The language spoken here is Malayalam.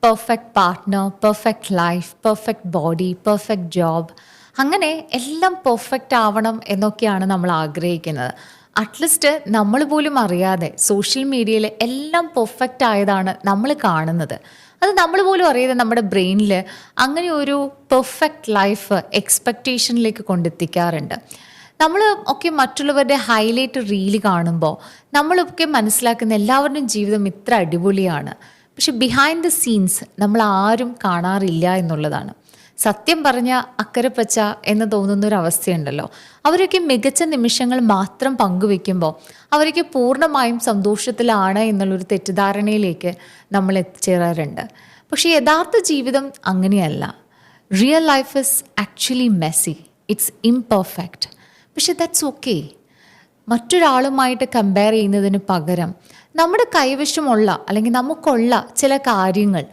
Perfect partner, perfect life, perfect body, perfect job, അങ്ങനെ എല്ലാം പെർഫെക്റ്റ് ആവണം എന്നൊക്കെയാണ് നമ്മൾ ആഗ്രഹിക്കുന്നത്. അറ്റ്ലീസ്റ്റ് നമ്മൾ പോലും അറിയാതെ സോഷ്യൽ മീഡിയയിൽ എല്ലാം പെർഫെക്റ്റ് ആയതാണ് നമ്മൾ കാണുന്നത്. അത് നമ്മൾ പോലും അറിയാതെ നമ്മുടെ ബ്രെയിനിൽ അങ്ങനെ ഒരു പെർഫെക്റ്റ് ലൈഫ് എക്സ്പെക്റ്റേഷനിലേക്ക് കൊണ്ടെത്തിക്കാറുണ്ട്. നമ്മൾ ഒക്കെ മറ്റുള്ളവരുടെ ഹൈലൈറ്റ് റീല് കാണുമ്പോൾ നമ്മളൊക്കെ മനസ്സിലാക്കുന്ന എല്ലാവരുടെയും ജീവിതം ഇത്ര അടിപൊളിയാണ്. പക്ഷെ ബിഹൈൻഡ് ദ സീൻസ് നമ്മൾ ആരും കാണാറില്ല എന്നുള്ളതാണ്. സത്യം പറഞ്ഞ അക്കരെ പച്ച എന്ന് തോന്നുന്നൊരവസ്ഥയുണ്ടല്ലോ. അവരൊക്കെ മികച്ച നിമിഷങ്ങൾ മാത്രം പങ്കുവെക്കുമ്പോൾ അവരൊക്കെ പൂർണ്ണമായും സന്തോഷത്തിലാണ് എന്നുള്ളൊരു തെറ്റിദ്ധാരണയിലേക്ക് നമ്മൾ എത്തിച്ചേരാറുണ്ട്. പക്ഷേ യഥാർത്ഥ ജീവിതം അങ്ങനെയല്ല. Real life is actually Messi, it's imperfect. പക്ഷെ ദാറ്റ്സ് ഓക്കെ. മറ്റൊരാളുമായിട്ട് കമ്പയർ ചെയ്യുന്നതിന് പകരം നമ്മുടെ കൈവശമുള്ള അല്ലെങ്കിൽ നമുക്കുള്ള ചില കാര്യങ്ങൾ